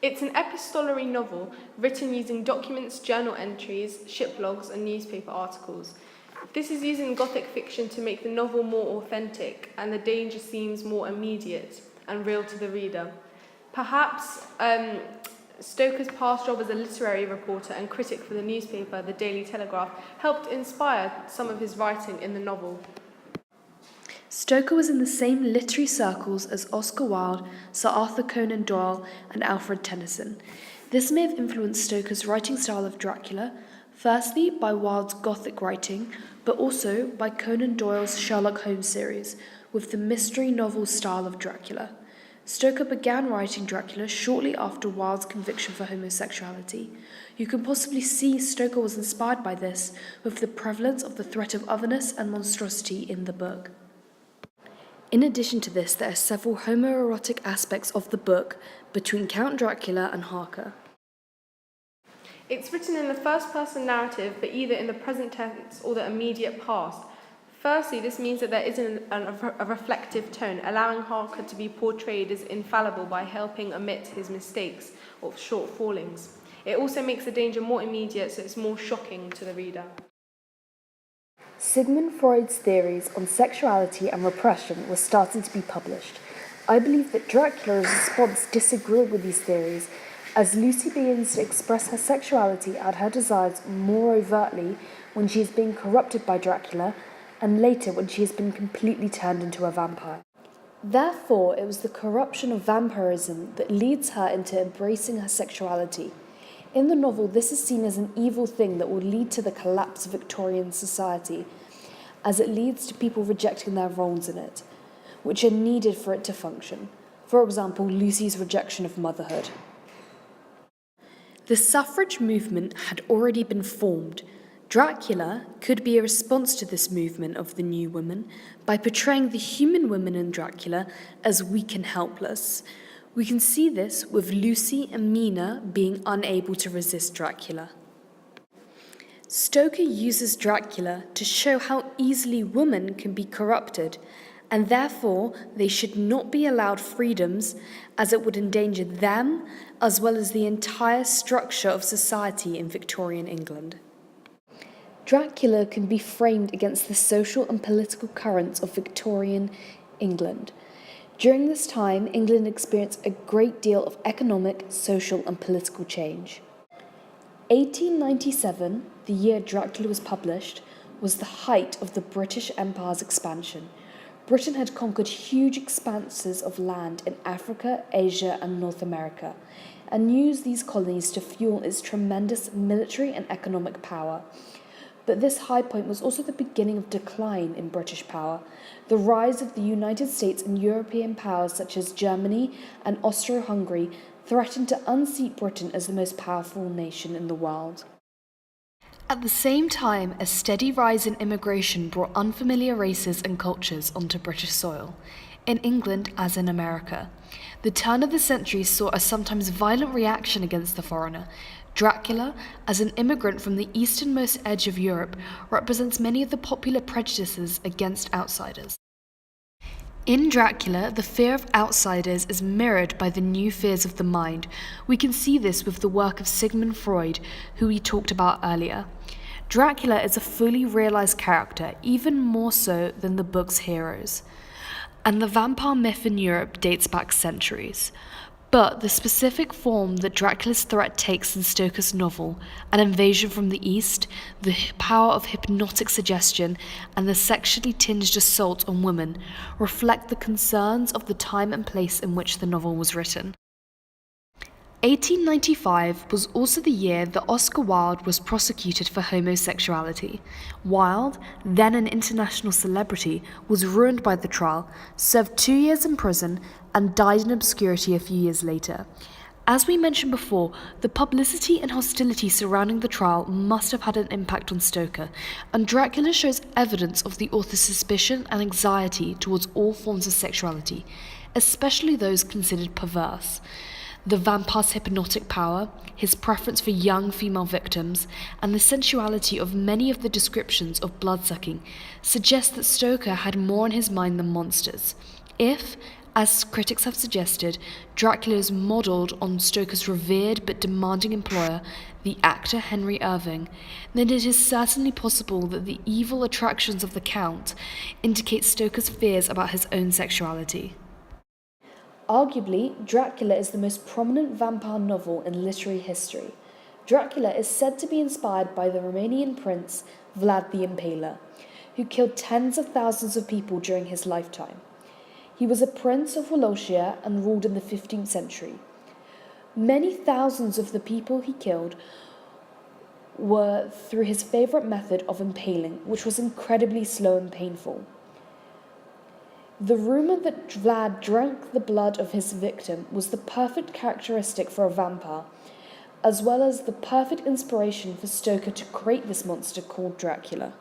It's an epistolary novel written using documents, journal entries, ship logs, and newspaper articles. This is using Gothic fiction to make the novel more authentic and the danger seems more immediate and real to the reader. Perhaps Stoker's past job as a literary reporter and critic for the newspaper, the Daily Telegraph, helped inspire some of his writing in the novel. Stoker was in the same literary circles as Oscar Wilde, Sir Arthur Conan Doyle, and Alfred Tennyson. This may have influenced Stoker's writing style of Dracula, firstly by Wilde's Gothic writing, but also by Conan Doyle's Sherlock Holmes series, with the mystery novel style of Dracula. Stoker began writing Dracula shortly after Wilde's conviction for homosexuality. You can possibly see Stoker was inspired by this, with the prevalence of the threat of otherness and monstrosity in the book. In addition to this, there are several homoerotic aspects of the book between Count Dracula and Harker. It's written in the first-person narrative, but either in the present tense or the immediate past. Firstly, this means that there isn't a reflective tone, allowing Harker to be portrayed as infallible by helping omit his mistakes or shortfallings. It also makes the danger more immediate, so it's more shocking to the reader. Sigmund Freud's theories on sexuality and repression were starting to be published. I believe that Dracula's response disagreed with these theories, as Lucy begins to express her sexuality and her desires more overtly when she is being corrupted by Dracula, and later when she has been completely turned into a vampire. Therefore, it was the corruption of vampirism that leads her into embracing her sexuality. In the novel, this is seen as an evil thing that will lead to the collapse of Victorian society, as it leads to people rejecting their roles in it, which are needed for it to function. For example, Lucy's rejection of motherhood. The suffrage movement had already been formed. Dracula could be a response to this movement of the new woman by portraying the human woman in Dracula as weak and helpless. We can see this with Lucy and Mina being unable to resist Dracula. Stoker uses Dracula to show how easily women can be corrupted, and therefore they should not be allowed freedoms, as it would endanger them as well as the entire structure of society in Victorian England. Dracula can be framed against the social and political currents of Victorian England. During this time, England experienced a great deal of economic, social, and political change. 1897, the year Dracula was published, was the height of the British Empire's expansion. Britain had conquered huge expanses of land in Africa, Asia, and North America, and used these colonies to fuel its tremendous military and economic power. But this high point was also the beginning of decline in British power. The rise of the United States and European powers such as Germany and Austro-Hungary threatened to unseat Britain as the most powerful nation in the world. At the same time, a steady rise in immigration brought unfamiliar races and cultures onto British soil, in England as in America. The turn of the century saw a sometimes violent reaction against the foreigner. Dracula, as an immigrant from the easternmost edge of Europe, represents many of the popular prejudices against outsiders. In Dracula, the fear of outsiders is mirrored by the new fears of the mind. We can see this with the work of Sigmund Freud, who we talked about earlier. Dracula is a fully realized character, even more so than the book's heroes. And the vampire myth in Europe dates back centuries. But the specific form that Dracula's threat takes in Stoker's novel, an invasion from the East, the power of hypnotic suggestion, and the sexually tinged assault on women, reflect the concerns of the time and place in which the novel was written. 1895 was also the year that Oscar Wilde was prosecuted for homosexuality. Wilde, then an international celebrity, was ruined by the trial, served 2 years in prison, and died in obscurity a few years later. As we mentioned before, the publicity and hostility surrounding the trial must have had an impact on Stoker, and Dracula shows evidence of the author's suspicion and anxiety towards all forms of sexuality, especially those considered perverse. The vampire's hypnotic power, his preference for young female victims, and the sensuality of many of the descriptions of bloodsucking suggest that Stoker had more on his mind than monsters. If, As critics have suggested, Dracula is modelled on Stoker's revered but demanding employer, the actor Henry Irving, then it is certainly possible that the evil attractions of the Count indicate Stoker's fears about his own sexuality. Arguably, Dracula is the most prominent vampire novel in literary history. Dracula is said to be inspired by the Romanian prince Vlad the Impaler, who killed tens of thousands of people during his lifetime. He was a prince of Wallachia and ruled in the 15th century. Many thousands of the people he killed were through his favourite method of impaling, which was incredibly slow and painful. The rumour that Vlad drank the blood of his victim was the perfect characteristic for a vampire, as well as the perfect inspiration for Stoker to create this monster called Dracula.